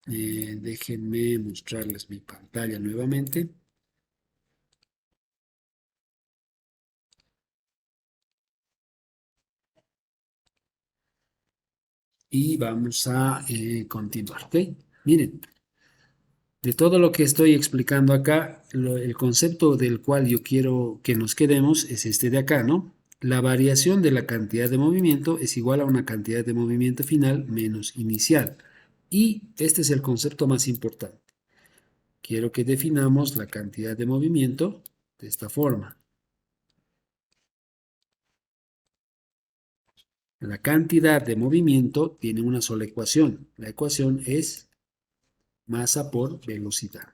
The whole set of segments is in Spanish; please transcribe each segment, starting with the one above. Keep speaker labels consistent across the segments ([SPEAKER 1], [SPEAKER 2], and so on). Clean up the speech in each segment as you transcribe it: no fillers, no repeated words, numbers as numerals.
[SPEAKER 1] Déjenme mostrarles mi pantalla nuevamente. Y vamos a continuar, ¿ok? Miren, de todo lo que estoy explicando acá, el concepto del cual yo quiero que nos quedemos es este de acá, ¿no? La variación de la cantidad de movimiento es igual a una cantidad de movimiento final menos inicial. Y este es el concepto más importante. Quiero que definamos la cantidad de movimiento de esta forma. La cantidad de movimiento tiene una sola ecuación. La ecuación es masa por velocidad.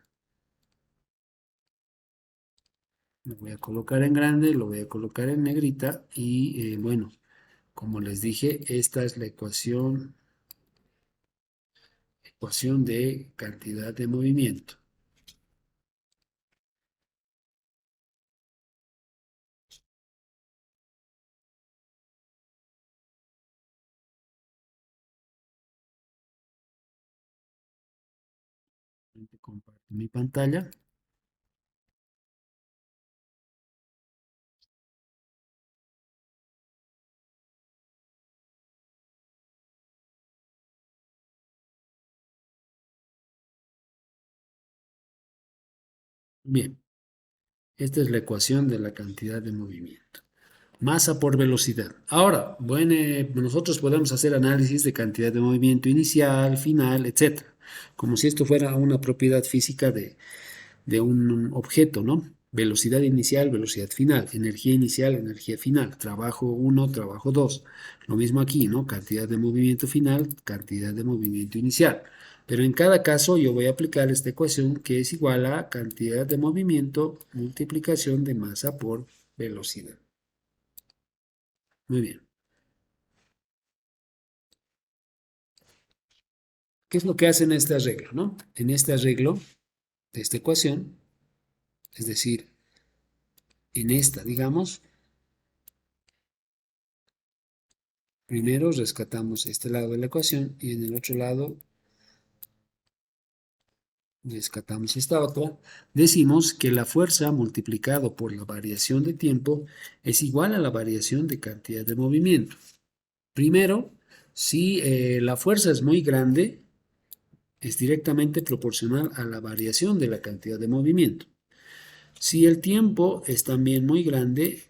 [SPEAKER 1] Lo voy a colocar en grande, lo voy a colocar en negrita y bueno, como les dije, esta es la ecuación de cantidad de movimiento. Comparto mi pantalla. Bien, esta es la ecuación de la cantidad de movimiento. Masa por velocidad. Ahora, bueno, nosotros podemos hacer análisis de cantidad de movimiento inicial, final, etcétera, como si esto fuera una propiedad física de un objeto, ¿no? Velocidad inicial, velocidad final, energía inicial, energía final, trabajo uno, trabajo 2. Lo mismo aquí, ¿no? Cantidad de movimiento final, cantidad de movimiento inicial. Pero en cada caso yo voy a aplicar esta ecuación que es igual a cantidad de movimiento multiplicación de masa por velocidad. Muy bien. ¿Qué es lo que hace en este arreglo, no? En este arreglo de esta ecuación, es decir, en esta, digamos, primero rescatamos este lado de la ecuación y en el otro lado rescatamos esta otra. Decimos que la fuerza multiplicado por la variación de tiempo es igual a la variación de cantidad de movimiento. Primero, si la fuerza es muy grande, es directamente proporcional a la variación de la cantidad de movimiento. Si el tiempo es también muy grande,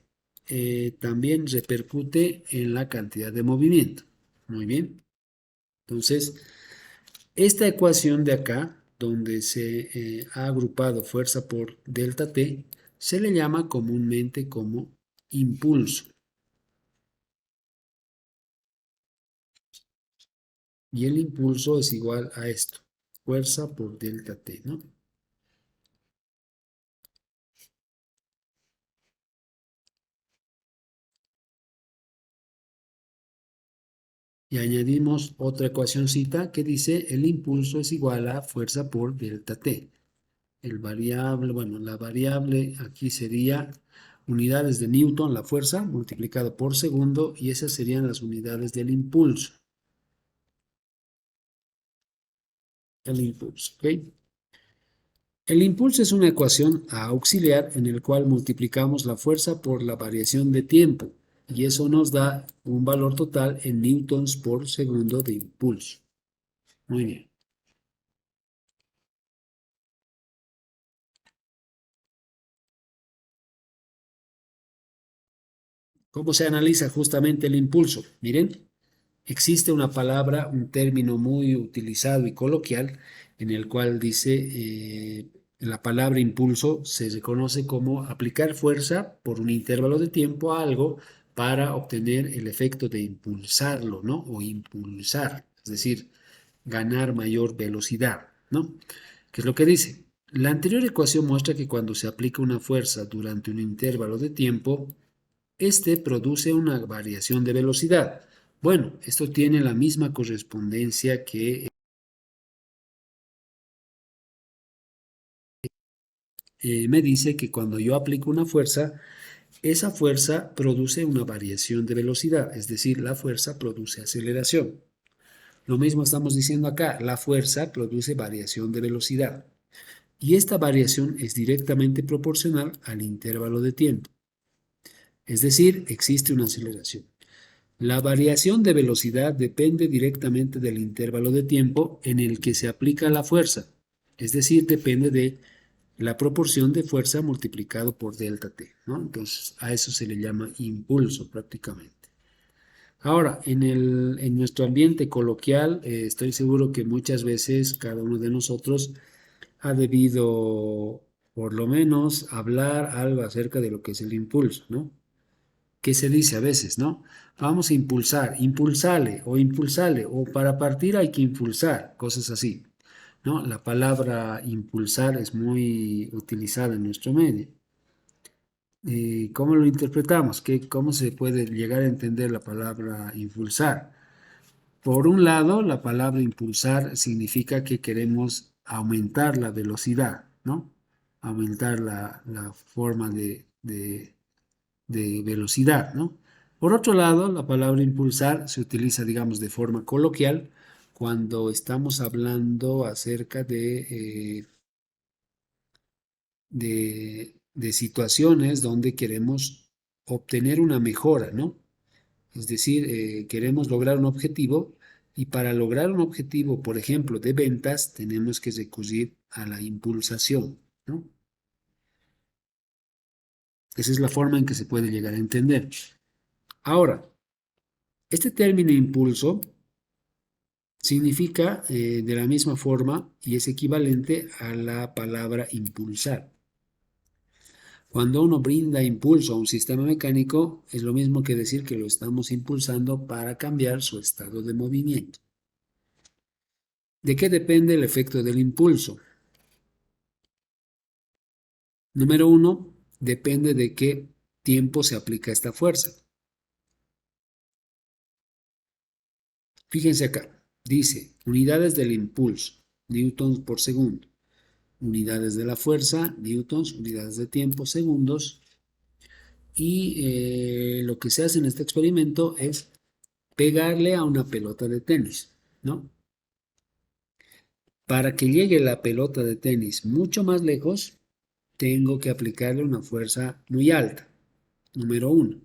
[SPEAKER 1] también repercute en la cantidad de movimiento. Muy bien. Entonces, esta ecuación de acá, donde se ha agrupado fuerza por delta T, se le llama comúnmente como impulso. Y el impulso es igual a esto, fuerza por delta T, ¿no? Y añadimos otra ecuacióncita que dice el impulso es igual a fuerza por delta T. El variable, bueno, la variable aquí sería unidades de Newton, la fuerza, multiplicado por segundo, y esas serían las unidades del impulso. El impulso, ¿ok? El impulso es una ecuación auxiliar en el cual multiplicamos la fuerza por la variación de tiempo, y eso nos da un valor total en newtons por segundo de impulso. Muy bien. ¿Cómo se analiza justamente el impulso? Miren, existe una palabra, un término muy utilizado y coloquial en el cual dice, la palabra impulso se reconoce como aplicar fuerza por un intervalo de tiempo a algo para obtener el efecto de impulsarlo, ¿no? O impulsar, es decir, ganar mayor velocidad, ¿no? ¿Qué es lo que dice? La anterior ecuación muestra que cuando se aplica una fuerza durante un intervalo de tiempo, este produce una variación de velocidad. Bueno, esto tiene la misma correspondencia que me dice que cuando yo aplico una fuerza, esa fuerza produce una variación de velocidad, es decir, la fuerza produce aceleración. Lo mismo estamos diciendo acá, la fuerza produce variación de velocidad y esta variación es directamente proporcional al intervalo de tiempo. Es decir, existe una aceleración. La variación de velocidad depende directamente del intervalo de tiempo en el que se aplica la fuerza, es decir, depende de la proporción de fuerza multiplicado por delta t, ¿no? Entonces, a eso se le llama impulso prácticamente. Ahora, en nuestro ambiente coloquial, estoy seguro que muchas veces cada uno de nosotros ha debido, por lo menos, hablar algo acerca de lo que es el impulso, ¿no? ¿Qué se dice a veces, no? Vamos a impulsar, impulsale, o para partir hay que impulsar, cosas así, ¿no? La palabra impulsar es muy utilizada en nuestro medio. ¿Cómo lo interpretamos? ¿Cómo se puede llegar a entender la palabra impulsar? Por un lado, la palabra impulsar significa que queremos aumentar la velocidad, ¿no? Aumentar la forma de velocidad, ¿no? Por otro lado, la palabra impulsar se utiliza, digamos, de forma coloquial cuando estamos hablando acerca de situaciones donde queremos obtener una mejora, ¿no? Es decir, queremos lograr un objetivo y para lograr un objetivo, por ejemplo, de ventas, tenemos que recurrir a la impulsación, ¿no? Esa es la forma en que se puede llegar a entender. Ahora, este término impulso significa de la misma forma y es equivalente a la palabra impulsar. Cuando uno brinda impulso a un sistema mecánico, es lo mismo que decir que lo estamos impulsando para cambiar su estado de movimiento. ¿De qué depende el efecto del impulso? Número uno, depende de qué tiempo se aplica esta fuerza. Fíjense acá, dice unidades del impulso, newtons por segundo. Unidades de la fuerza, newtons, unidades de tiempo, segundos. Y lo que se hace en este experimento es pegarle a una pelota de tenis, ¿no? Para que llegue la pelota de tenis mucho más lejos, tengo que aplicarle una fuerza muy alta, número uno.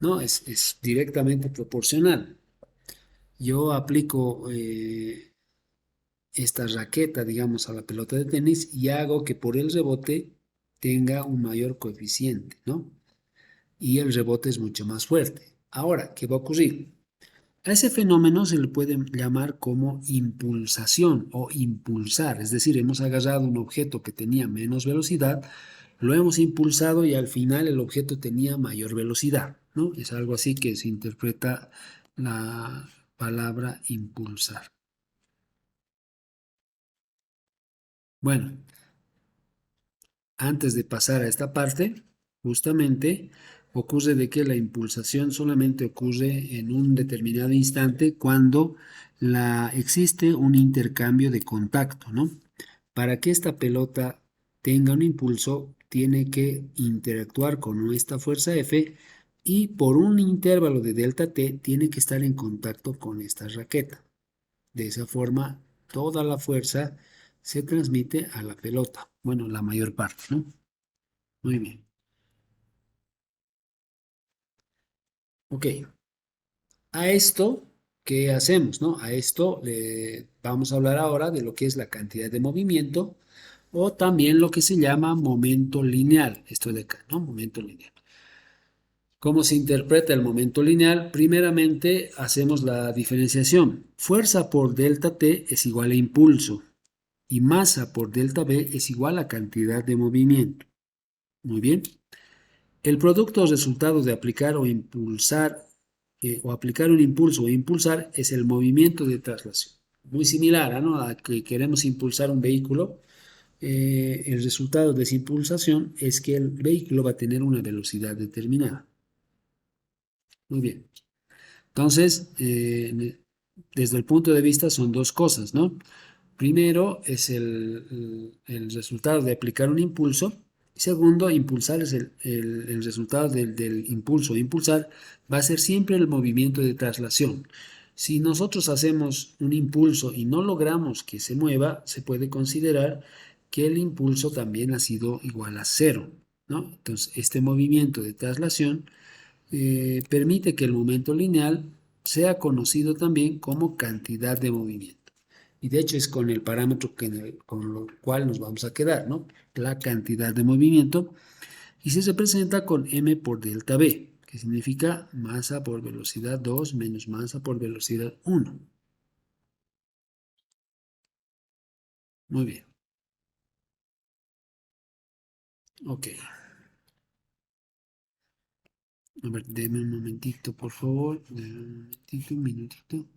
[SPEAKER 1] No, es directamente proporcional. Yo aplico esta raqueta, digamos, a la pelota de tenis y hago que por el rebote tenga un mayor coeficiente, ¿no? Y el rebote es mucho más fuerte. Ahora, ¿qué va a ocurrir? A ese fenómeno se le puede llamar como impulsación o impulsar, es decir, hemos agarrado un objeto que tenía menos velocidad, lo hemos impulsado y al final el objeto tenía mayor velocidad, ¿no? Es algo así que se interpreta la palabra impulsar. Bueno, antes de pasar a esta parte, justamente ocurre de que la impulsación solamente ocurre en un determinado instante cuando existe un intercambio de contacto, ¿no? Para que esta pelota tenga un impulso, tiene que interactuar con esta fuerza F y por un intervalo de delta T tiene que estar en contacto con esta raqueta. De esa forma, toda la fuerza se transmite a la pelota. Bueno, la mayor parte, ¿no? Muy bien. Ok. A esto, ¿qué hacemos, no? A esto vamos a hablar ahora de lo que es la cantidad de movimiento o también lo que se llama momento lineal. Esto de acá, ¿no? Momento lineal. ¿Cómo se interpreta el momento lineal? Primeramente, hacemos la diferenciación. Fuerza por delta T es igual a impulso y masa por delta V es igual a cantidad de movimiento. Muy bien. El producto o resultado de aplicar o impulsar o aplicar un impulso o impulsar es el movimiento de traslación. Muy similar, ¿no? A que queremos impulsar un vehículo. El resultado de esa impulsación es que el vehículo va a tener una velocidad determinada. Muy bien. Entonces, desde el punto de vista son dos cosas, ¿no? Primero es el resultado de aplicar un impulso. Y segundo, impulsar es el resultado del impulso. Impulsar va a ser siempre el movimiento de traslación. Si nosotros hacemos un impulso y no logramos que se mueva, se puede considerar que el impulso también ha sido igual a cero, ¿no? Entonces, este movimiento de traslación permite que el momento lineal sea conocido también como cantidad de movimiento. Y de hecho es con el parámetro con lo cual nos vamos a quedar, ¿no? La cantidad de movimiento. Y se representa con m por delta v, que significa masa por velocidad 2 menos masa por velocidad 1. Muy bien. Ok. A ver, deme un momentito, por favor. Deme un momentito, un minutito.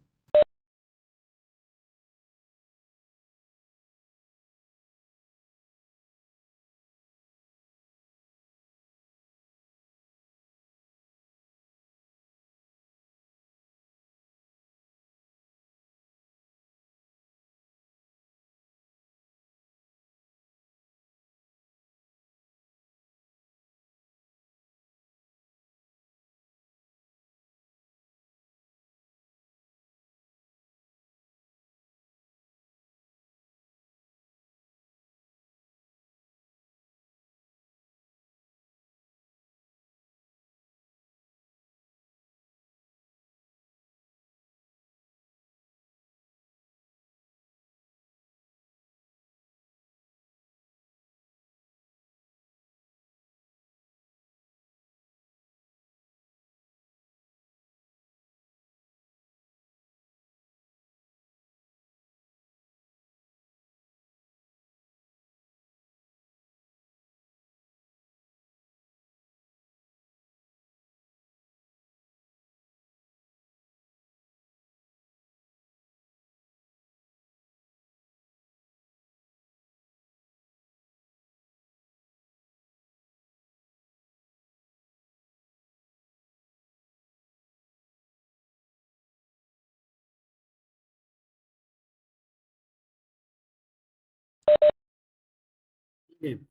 [SPEAKER 1] Bien.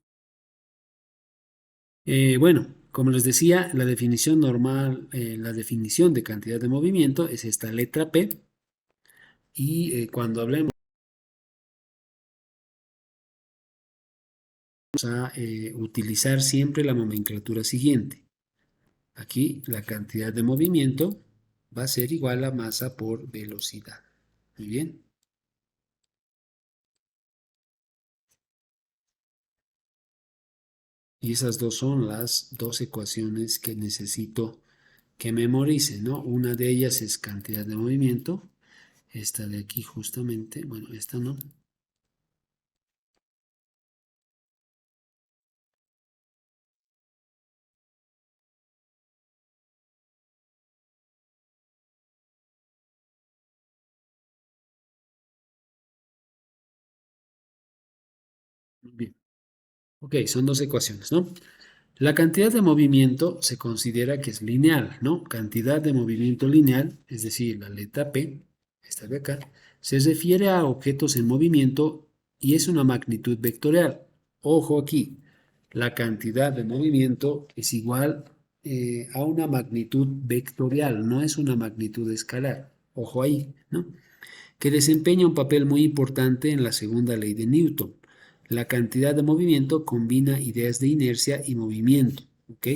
[SPEAKER 1] Bueno, como les decía, la definición normal, la definición de cantidad de movimiento es esta letra P. Y cuando hablemos a utilizar siempre la nomenclatura siguiente. Aquí la cantidad de movimiento va a ser igual a masa por velocidad. Muy bien. Y esas dos son las dos ecuaciones que necesito que memoricen, ¿no? Una de ellas es cantidad de movimiento. Esta de aquí justamente, bueno, esta no. Muy bien. Ok, son dos ecuaciones, ¿no? La cantidad de movimiento se considera que es lineal, ¿no? Cantidad de movimiento lineal, es decir, la letra P, esta de acá, se refiere a objetos en movimiento y es una magnitud vectorial. Ojo aquí, la cantidad de movimiento es igual a una magnitud vectorial, no es una magnitud escalar. Ojo ahí, ¿no? Que desempeña un papel muy importante en la segunda ley de Newton. La cantidad de movimiento combina ideas de inercia y movimiento, ¿ok?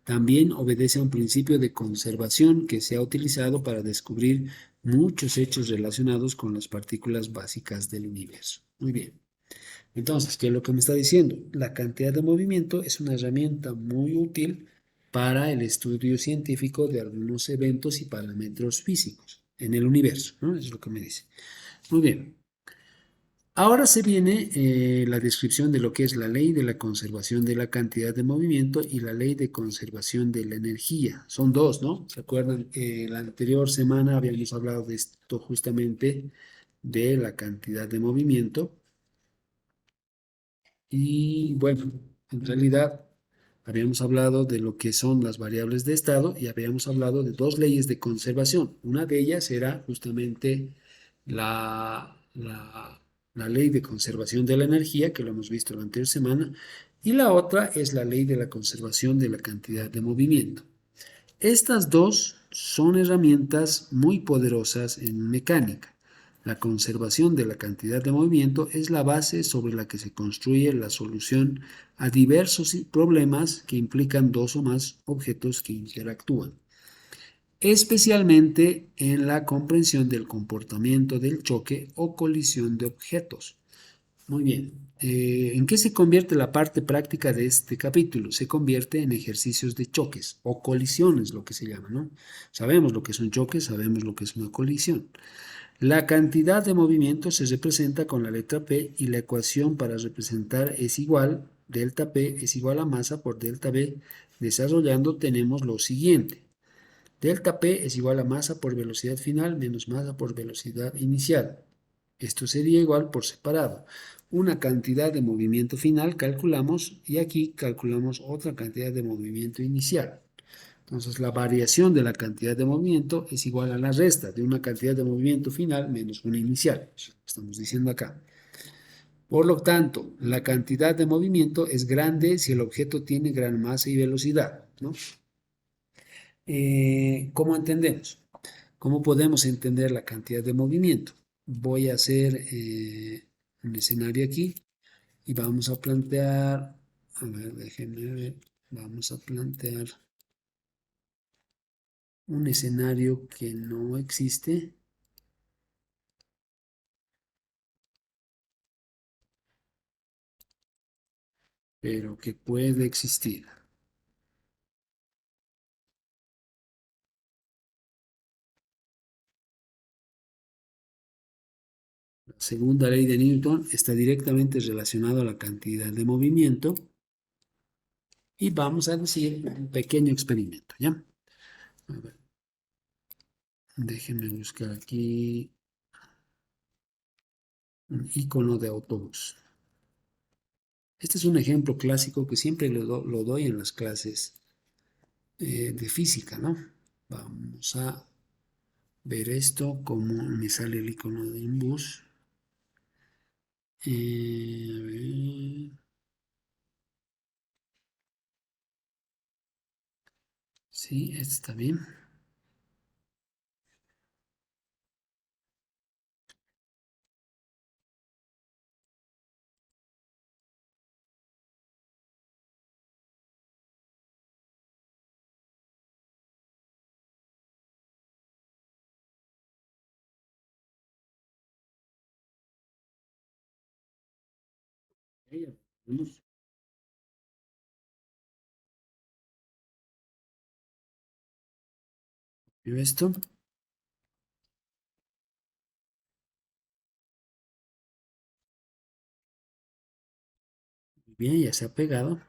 [SPEAKER 1] También obedece a un principio de conservación que se ha utilizado para descubrir muchos hechos relacionados con las partículas básicas del universo. Muy bien. Entonces, ¿qué es lo que me está diciendo? La cantidad de movimiento es una herramienta muy útil para el estudio científico de algunos eventos y parámetros físicos en el universo, ¿no? Es lo que me dice. Muy bien. Ahora se viene la descripción de lo que es la ley de la conservación de la cantidad de movimiento y la ley de conservación de la energía. Son dos, ¿no? ¿Se acuerdan? La anterior semana habíamos hablado de esto justamente, de la cantidad de movimiento. Y bueno, en realidad habíamos hablado de lo que son las variables de estado y habíamos hablado de dos leyes de conservación. Una de ellas era justamente la ley de conservación de la energía, que lo hemos visto la anterior semana, y la otra es la ley de la conservación de la cantidad de movimiento. Estas dos son herramientas muy poderosas en mecánica. La conservación de la cantidad de movimiento es la base sobre la que se construye la solución a diversos problemas que implican dos o más objetos que interactúan, especialmente en la comprensión del comportamiento del choque o colisión de objetos. Muy bien. ¿En qué se convierte la parte práctica de este capítulo? Se convierte en ejercicios de choques o colisiones, lo que se llama, ¿no? Sabemos lo que es un choque, sabemos lo que es una colisión. La cantidad de movimiento se representa con la letra P y la ecuación para representar es igual, delta P es igual a masa por delta V. Desarrollando tenemos lo siguiente. Delta P es igual a masa por velocidad final menos masa por velocidad inicial. Esto sería igual por separado. Una cantidad de movimiento final calculamos y aquí calculamos otra cantidad de movimiento inicial. Entonces la variación de la cantidad de movimiento es igual a la resta de una cantidad de movimiento final menos una inicial. Eso estamos diciendo acá. Por lo tanto, la cantidad de movimiento es grande si el objeto tiene gran masa y velocidad, ¿no? ¿Cómo entendemos? ¿Cómo podemos entender la cantidad de movimiento? Voy a hacer un escenario aquí y vamos a plantear, a ver, déjenme ver, vamos a plantear un escenario que no existe, pero que puede existir. La segunda ley de Newton está directamente relacionada a la cantidad de movimiento y vamos a decir un pequeño experimento, ¿ya? A ver, déjenme buscar aquí un icono de autobús. Este es un ejemplo clásico que siempre lo doy en las clases de física, ¿no? Vamos a ver esto, como me sale el icono de un bus. A ver, sí, este está bien. Ok, vamos. ¿Veo esto? Bien, ya se ha pegado.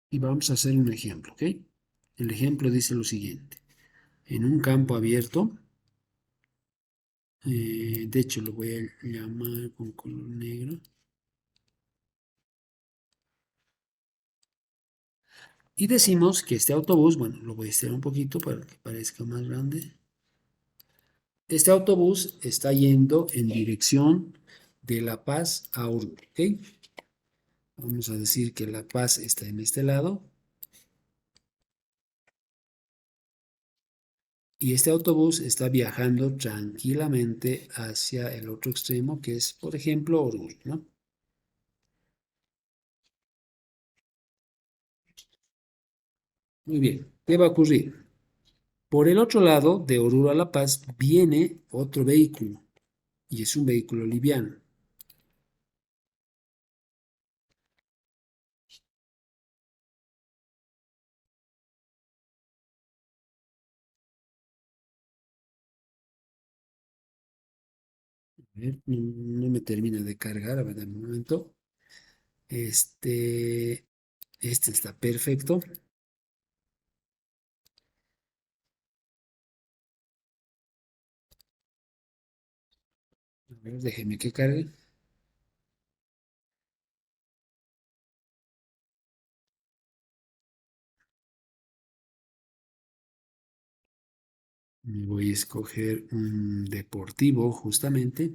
[SPEAKER 1] Y vamos a hacer un ejemplo, ¿ok? El ejemplo dice lo siguiente. En un campo abierto, de hecho lo voy a llamar con color negro. Y decimos que este autobús, bueno, lo voy a estirar un poquito para que parezca más grande. Este autobús está yendo en dirección de La Paz a Oruro, ¿ok? Vamos a decir que La Paz está en este lado y este autobús está viajando tranquilamente hacia el otro extremo, que es, por ejemplo, Oruro, ¿no? Muy bien, ¿qué va a ocurrir? Por el otro lado, de Oruro a La Paz, viene otro vehículo y es un vehículo liviano. A ver, no me termina de cargar, a ver, dame un momento. Este, este está perfecto. A ver, déjeme que cargue. Me voy a escoger un deportivo justamente.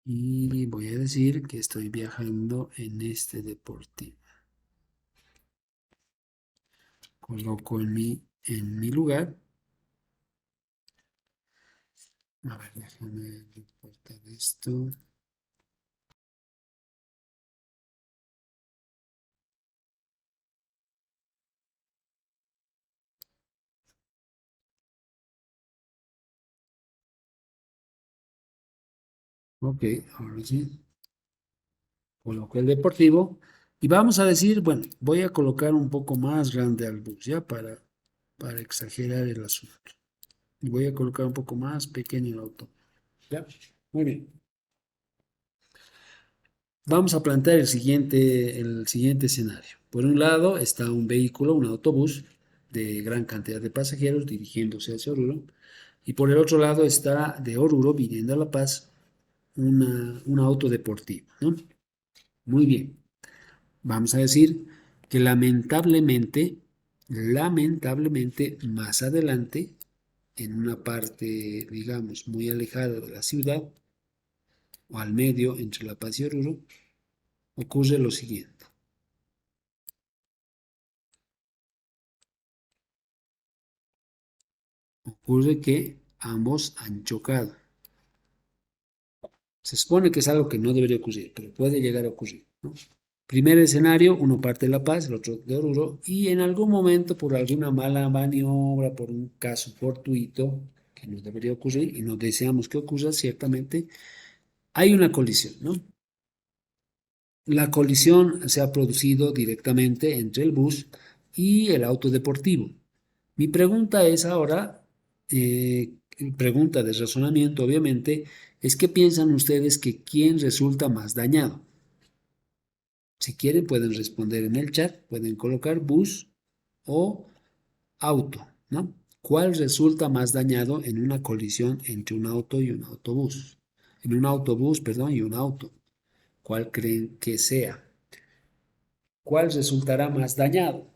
[SPEAKER 1] y voy a decir que estoy viajando en este deportivo. Coloco en mi lugar. A ver, déjame reportar esto. Ok, ahora sí. Coloco el deportivo. Y vamos a decir, bueno, voy a colocar un poco más grande al bus, ¿ya? Para exagerar el asunto. Y voy a colocar un poco más pequeño el auto. ¿Ya? Muy bien. Vamos a plantear el siguiente escenario. Por un lado está un vehículo, un autobús de gran cantidad de pasajeros dirigiéndose hacia Oruro. Y por el otro lado está de Oruro viniendo a La Paz un auto deportivo, ¿no? Muy bien. Vamos a decir que lamentablemente, más adelante, en una parte, digamos, muy alejada de la ciudad, o al medio entre La Paz y Oruro, ocurre lo siguiente. Ocurre que ambos han chocado. Se supone que es algo que no debería ocurrir, pero puede llegar a ocurrir, ¿no? Primer escenario, uno parte de La Paz, el otro de Oruro, y en algún momento, por alguna mala maniobra, por un caso fortuito, que no debería ocurrir y no deseamos que ocurra, ciertamente, hay una colisión, ¿no? La colisión se ha producido directamente entre el bus y el auto deportivo. Mi pregunta es ahora, pregunta de razonamiento, obviamente, es ¿qué piensan ustedes que quién resulta más dañado? Si quieren, pueden responder en el chat, pueden colocar bus o auto, ¿no? ¿Cuál resulta más dañado en una colisión entre un auto y un autobús? En un autobús, perdón, y un auto. ¿Cuál creen que sea? ¿Cuál resultará más dañado?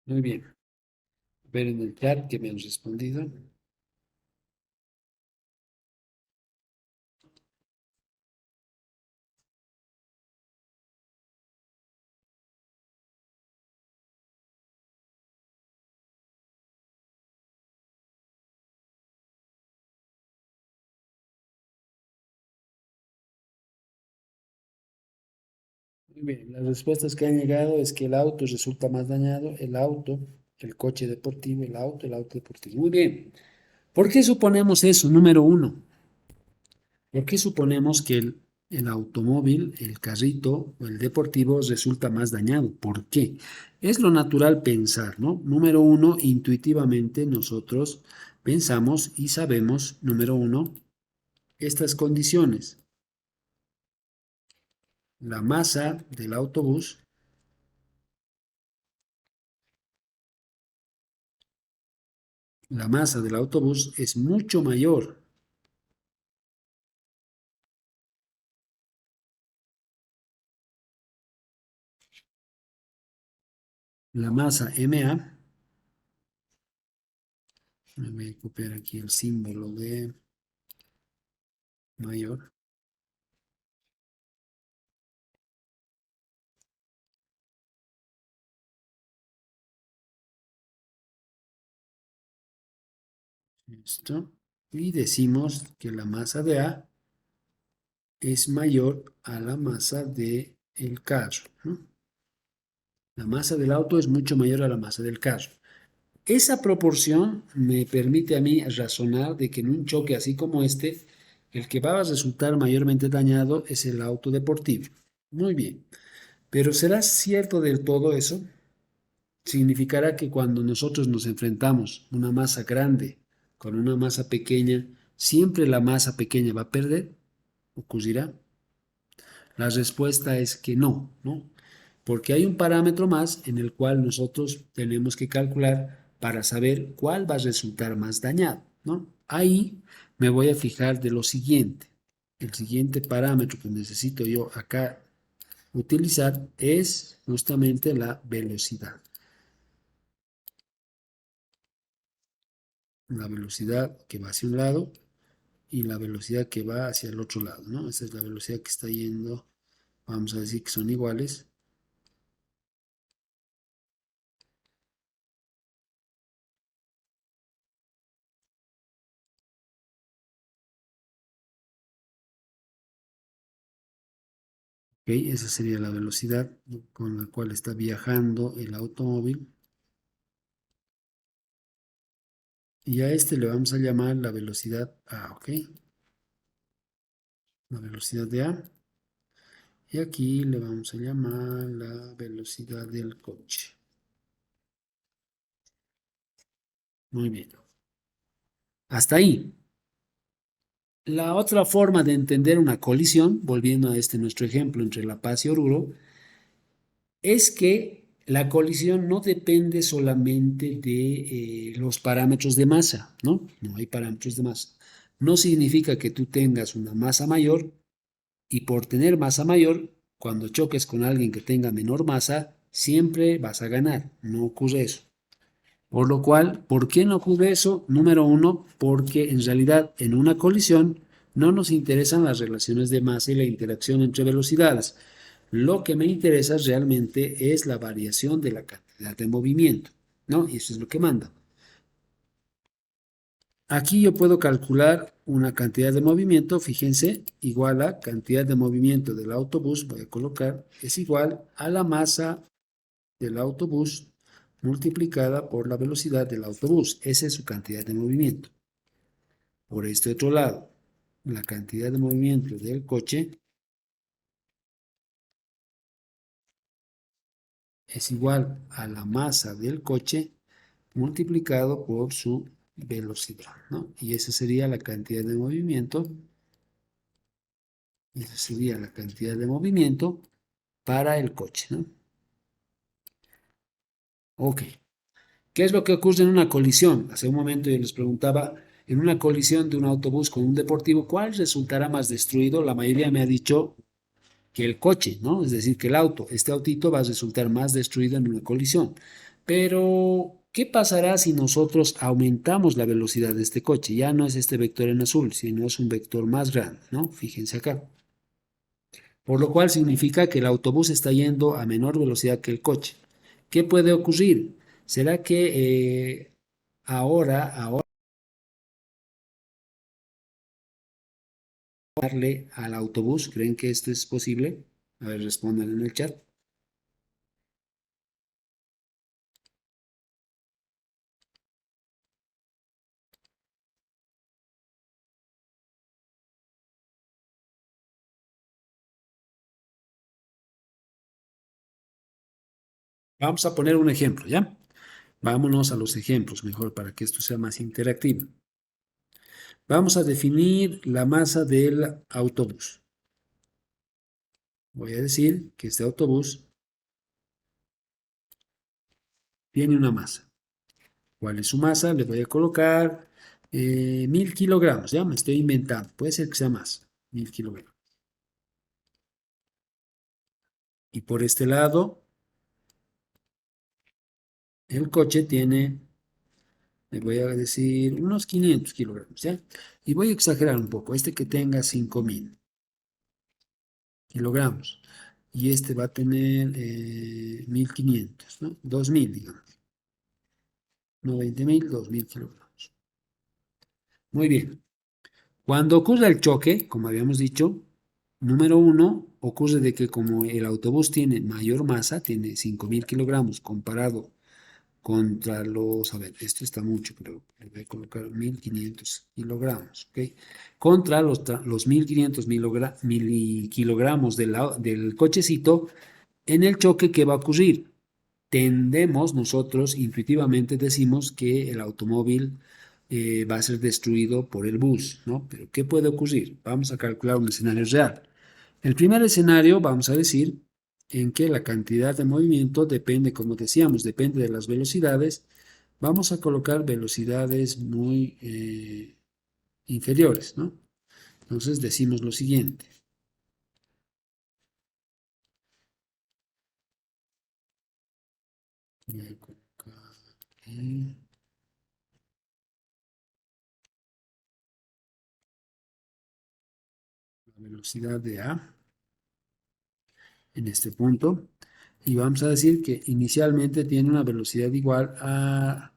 [SPEAKER 1] Muy bien. Ver en el chat que me han respondido. Muy bien. Las respuestas que han llegado es que el auto resulta más dañado, el auto, el coche deportivo, el auto deportivo. Muy bien. ¿Por qué suponemos eso? Número uno. ¿Por qué suponemos que el automóvil, el carrito o el deportivo resulta más dañado? ¿Por qué? Es lo natural pensar, ¿no? Número uno, intuitivamente nosotros pensamos y sabemos, número uno, estas condiciones. La masa del autobús, la masa del autobús es mucho mayor. La masa MA, voy a copiar aquí el símbolo de mayor, esto, y decimos que la masa de A es mayor a la masa del carro, ¿no? La masa del auto es mucho mayor a la masa del carro. Esa proporción me permite a mí razonar de que en un choque así como este, el que va a resultar mayormente dañado es el auto deportivo. Muy bien, pero ¿será cierto del todo eso? Significará que cuando nosotros nos enfrentamos una masa grande con una masa pequeña, siempre la masa pequeña va a perder, ocurrirá. La respuesta es que no, ¿no? Porque hay un parámetro más en el cual nosotros tenemos que calcular para saber cuál va a resultar más dañado, ¿no? Ahí me voy a fijar de lo siguiente. El siguiente parámetro que necesito yo acá utilizar es justamente la velocidad. La velocidad que va hacia un lado y la velocidad que va hacia el otro lado, ¿no? Esa es la velocidad que está yendo, vamos a decir que son iguales. Ok, esa sería la velocidad con la cual está viajando el automóvil. Y a este le vamos a llamar la velocidad A, ¿ok? La velocidad de A. Y aquí le vamos a llamar la velocidad del coche. Muy bien. Hasta ahí. La otra forma de entender una colisión, volviendo a este nuestro ejemplo entre La Paz y Oruro, es que la colisión no depende solamente de los parámetros de masa, ¿no? No hay parámetros de masa. No significa que tú tengas una masa mayor y por tener masa mayor, cuando choques con alguien que tenga menor masa, siempre vas a ganar. No ocurre eso. Por lo cual, ¿por qué no ocurre eso? Número uno, porque en realidad en una colisión no nos interesan las relaciones de masa y la interacción entre velocidades. Lo que me interesa realmente es la variación de la cantidad de movimiento, ¿no? Y eso es lo que manda. Aquí yo puedo calcular una cantidad de movimiento, fíjense, igual a cantidad de movimiento del autobús, voy a colocar, es igual a la masa del autobús multiplicada por la velocidad del autobús. Esa es su cantidad de movimiento. Por este otro lado, la cantidad de movimiento del coche es igual a la masa del coche multiplicado por su velocidad, ¿no? Y esa sería la cantidad de movimiento, esa sería la cantidad de movimiento para el coche, ¿no? Ok. ¿Qué es lo que ocurre en una colisión? Hace un momento yo les preguntaba, en una colisión de un autobús con un deportivo, ¿cuál resultará más destruido? La mayoría me ha dicho que el coche, ¿no? Es decir, que el auto, este autito va a resultar más destruido en una colisión. Pero, ¿qué pasará si nosotros aumentamos la velocidad de este coche? Ya no es este vector en azul, sino es un vector más grande, ¿no? Fíjense acá. Por lo cual significa que el autobús está yendo a menor velocidad que el coche. ¿Qué puede ocurrir? ¿Será que ahora darle al autobús? ¿Creen que esto es posible? A ver, respondan en el chat. Vamos a poner un ejemplo, ¿ya? Vámonos a los ejemplos, mejor para que esto sea más interactivo. Vamos a definir la masa del autobús. Voy a decir que este autobús tiene una masa. ¿Cuál es su masa? Le voy a colocar 1000 kilogramos, ¿ya? Me estoy inventando. Puede ser que sea más, 1000 kilogramos. Y por este lado, el coche tiene, le voy a decir, unos 500 kilogramos, ¿ya? Y voy a exagerar un poco, este que tenga 5000 kilogramos. Y este va a tener 1500, ¿no? 2000, digamos. No 20.000, 2000 kilogramos. Muy bien. Cuando ocurre el choque, como habíamos dicho, número uno, ocurre de que como el autobús tiene mayor masa, tiene 5000 kilogramos comparado contra los, a ver, esto está mucho, pero le voy a colocar 1500 kilogramos, ¿ok? Contra los 1500 kilogramos del cochecito, en el choque, ¿qué va a ocurrir? Tendemos, nosotros intuitivamente decimos que el automóvil va a ser destruido por el bus, ¿no? Pero ¿qué puede ocurrir? Vamos a calcular un escenario real. El primer escenario, vamos a decir, en que la cantidad de movimiento depende, como decíamos, depende de las velocidades, Vamos a colocar velocidades muy inferiores, ¿no? Entonces decimos lo siguiente. Voy a colocar aquí la velocidad de A en este punto. Y vamos a decir que inicialmente tiene una velocidad igual a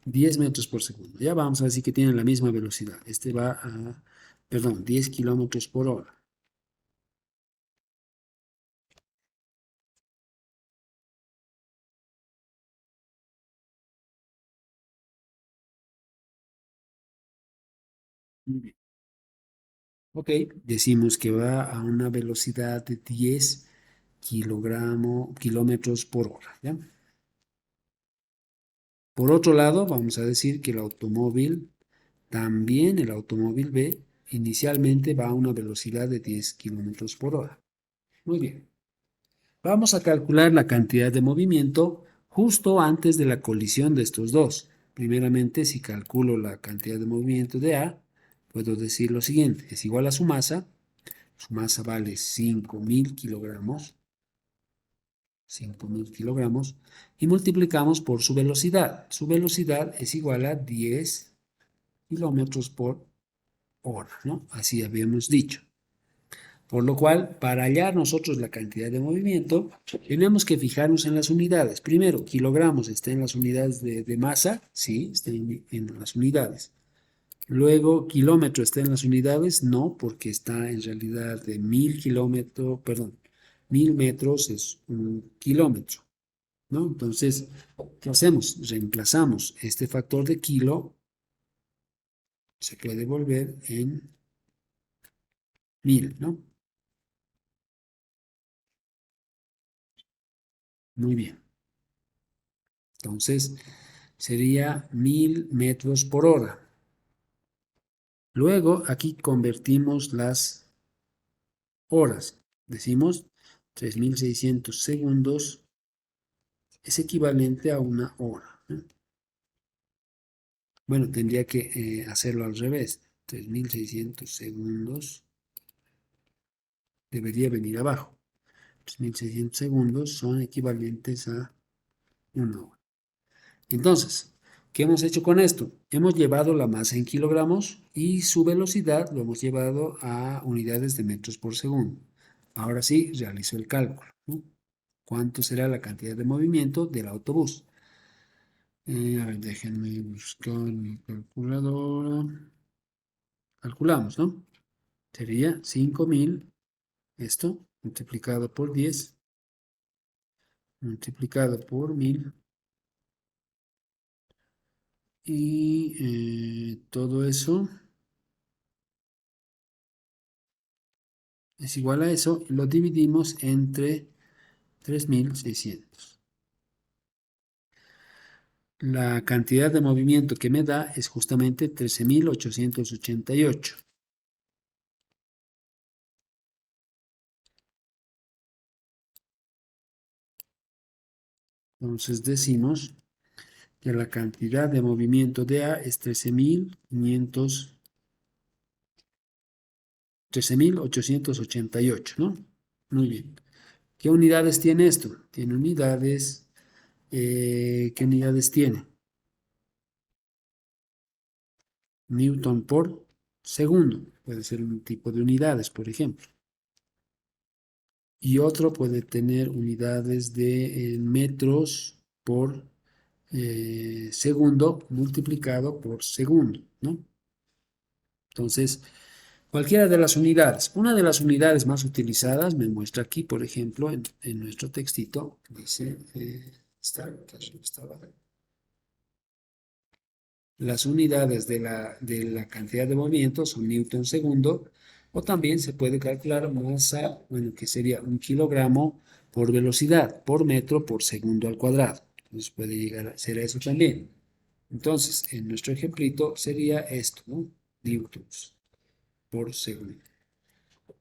[SPEAKER 1] 10 metros por segundo. Ya vamos a decir que tiene la misma velocidad. Este va a, perdón, 10 kilómetros por hora. Muy bien. Ok, decimos que va a una velocidad de 10 kilómetros por hora. ¿Ya? Por otro lado, vamos a decir que el automóvil B, inicialmente va a una velocidad de 10 kilómetros por hora. Muy bien. Vamos a calcular la cantidad de movimiento justo antes de la colisión de estos dos. Primeramente, si calculo la cantidad de movimiento de A, puedo decir lo siguiente, es igual a su masa vale 5.000 kilogramos, 5.000 kilogramos, y multiplicamos por su velocidad. Su velocidad es igual a 10 kilómetros por hora, ¿no? Así habíamos dicho. Por lo cual, para hallar nosotros la cantidad de movimiento, tenemos que fijarnos en las unidades. Primero, kilogramos está en las unidades de masa, sí, está en las unidades. Luego, kilómetro está en las unidades, no, porque está en realidad de 1.000 kilómetros, perdón, 1.000 metros es un kilómetro, ¿no? Entonces, ¿qué hacemos? Reemplazamos este factor de kilo, se puede volver en 1.000, ¿no? Muy bien. Entonces, sería 1.000 metros por hora. Luego, aquí convertimos las horas. Decimos 3.600 segundos es equivalente a una hora, ¿no? Bueno, tendría que hacerlo al revés. 3.600 segundos debería venir abajo. 3.600 segundos son equivalentes a una hora. Entonces, ¿qué hemos hecho con esto? Hemos llevado la masa en kilogramos y su velocidad lo hemos llevado a unidades de metros por segundo. Ahora sí, realizo el cálculo, ¿no? ¿Cuánto será la cantidad de movimiento del autobús? A ver, déjenme buscar mi calculadora. Calculamos, ¿no? Sería 5.000, esto, multiplicado por 10, multiplicado por 1.000, y todo eso es igual a eso, lo dividimos entre 3.600. La cantidad de movimiento que me da es justamente 13.888. Entonces decimos que la cantidad de movimiento de A es 13.888, ¿no? Muy bien. ¿Qué unidades tiene esto? Tiene unidades, ¿qué unidades tiene? Newton por segundo. Puede ser un tipo de unidades, por ejemplo. Y otro puede tener unidades de metros por segundo multiplicado por segundo, ¿no? Entonces, cualquiera de las unidades. Una de las unidades más utilizadas me muestra aquí, por ejemplo, en nuestro textito, dice, las unidades de la cantidad de movimiento son newton segundo, o también se puede calcular masa, bueno, que sería 1 kilogramo por velocidad, por metro por segundo al cuadrado. Entonces puede llegar a ser eso también. Entonces, en nuestro ejemplito sería esto, ¿no? Newtons por segundo.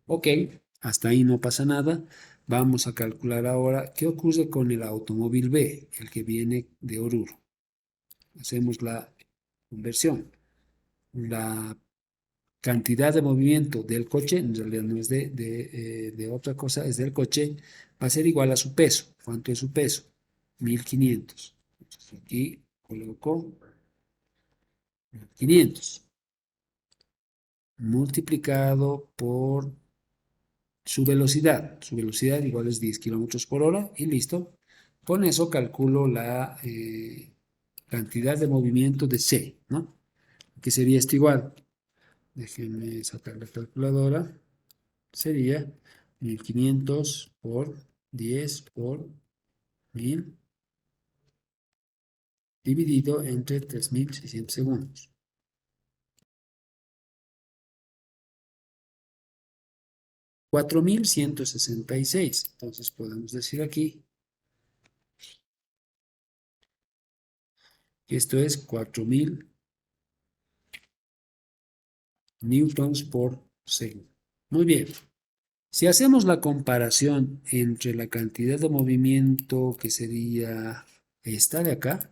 [SPEAKER 1] Ok, hasta ahí no pasa nada. Vamos a calcular ahora qué ocurre con el automóvil B, el que viene de Oruro. hacemos la conversión. La cantidad de movimiento del coche, en realidad no es de otra cosa, es del coche, va a ser igual a su peso. ¿Cuánto es su peso? 1500. Entonces aquí coloco 500 multiplicado por su velocidad. Su velocidad igual es 10 kilómetros por hora y listo. Con eso calculo la cantidad de movimiento de C, ¿no? Que sería esto igual. Déjenme sacar la calculadora. Sería 1500 por 10 por 1000 dividido entre 3600 segundos. 4166. Entonces podemos decir aquí que esto es 4000 newtons por segundo. Muy bien. Si hacemos la comparación entre la cantidad de movimiento que sería esta de acá,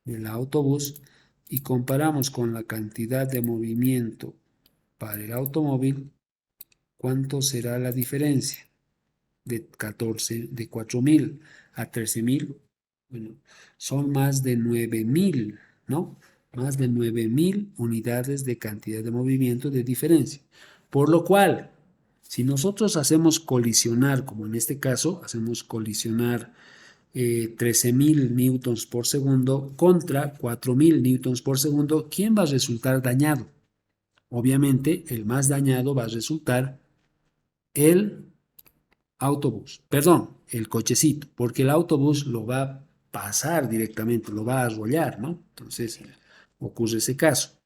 [SPEAKER 1] del autobús, y comparamos con la cantidad de movimiento para el automóvil, ¿cuánto será la diferencia? De 4000 a 13000, bueno, son más de 9000, ¿no? Más de 9000 unidades de cantidad de movimiento de diferencia. Por lo cual, si nosotros hacemos colisionar, como en este caso, hacemos colisionar 13.000 newtons por segundo contra 4.000 newtons por segundo, ¿quién va a resultar dañado? Obviamente, el más dañado va a resultar el autobús, perdón, el cochecito, porque el autobús lo va a pasar directamente, lo va a arrollar, ¿no? Entonces, ocurre ese caso.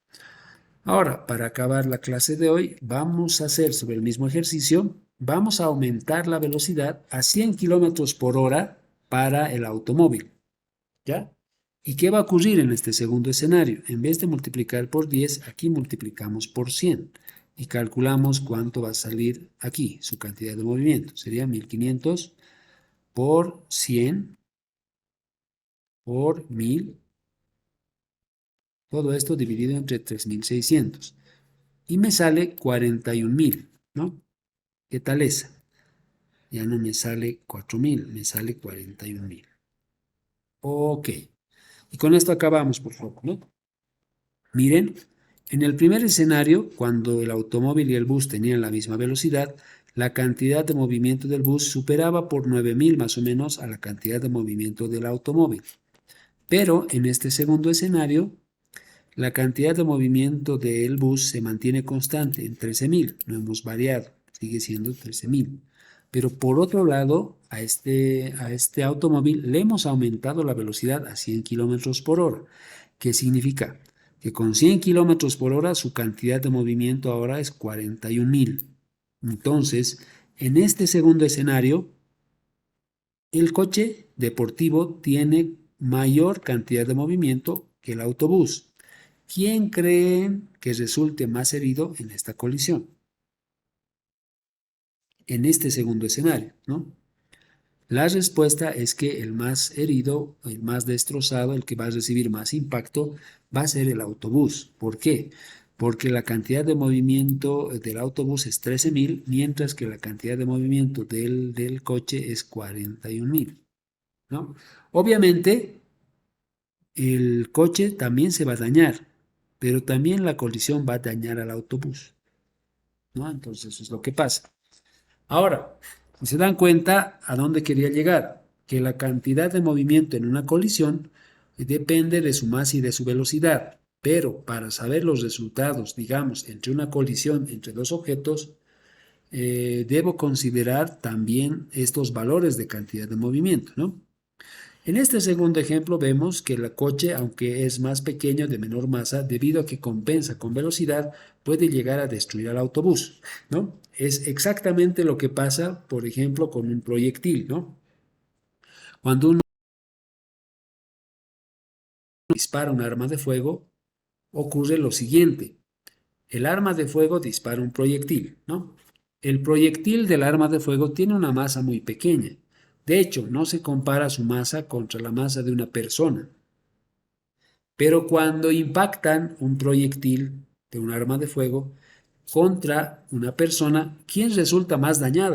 [SPEAKER 1] Ahora, para acabar la clase de hoy, vamos a hacer sobre el mismo ejercicio, vamos a aumentar la velocidad a 100 kilómetros por hora para el automóvil, ¿ya? ¿Y qué va a ocurrir en este segundo escenario? En vez de multiplicar por 10, aquí multiplicamos por 100 y calculamos cuánto va a salir aquí, su cantidad de movimiento. Sería 1500 por 100 por 1000, todo esto dividido entre 3600. Y me sale 41.000, ¿no? ¿Qué tal esa? Ya no me sale 4000, me sale 41.000. Ok. Y con esto acabamos, por favor, ¿no? Miren, en el primer escenario, cuando el automóvil y el bus tenían la misma velocidad, la cantidad de movimiento del bus superaba por 9000 más o menos a la cantidad de movimiento del automóvil. Pero en este segundo escenario, la cantidad de movimiento del bus se mantiene constante en 13.000, no hemos variado, sigue siendo 13.000. Pero por otro lado, a este automóvil le hemos aumentado la velocidad a 100 kilómetros por hora. ¿Qué significa? Que con 100 kilómetros por hora su cantidad de movimiento ahora es 41.000. Entonces, en este segundo escenario, el coche deportivo tiene mayor cantidad de movimiento que el autobús. ¿Quién creen que resulte más herido en esta colisión? En este segundo escenario, ¿no? La respuesta es que el más herido, el más destrozado, el que va a recibir más impacto, va a ser el autobús. ¿Por qué? Porque la cantidad de movimiento del autobús es 13.000, mientras que la cantidad de movimiento del coche es 41.000, ¿no? Obviamente, el coche también se va a dañar, pero también la colisión va a dañar al autobús, ¿no? Entonces, eso es lo que pasa. Ahora, si se dan cuenta a dónde quería llegar, que la cantidad de movimiento en una colisión depende de su masa y de su velocidad, pero para saber los resultados, digamos, entre una colisión entre dos objetos, debo considerar también estos valores de cantidad de movimiento, ¿no? En este segundo ejemplo vemos que el coche, aunque es más pequeño, de menor masa, debido a que compensa con velocidad, puede llegar a destruir al autobús, ¿no? Es exactamente lo que pasa, por ejemplo, con un proyectil, ¿no? Cuando uno dispara un arma de fuego, ocurre lo siguiente. El arma de fuego dispara un proyectil, ¿no? El proyectil del arma de fuego tiene una masa muy pequeña. De hecho, no se compara su masa contra la masa de una persona. Pero cuando impactan un proyectil de un arma de fuego contra una persona, ¿quién resulta más dañada?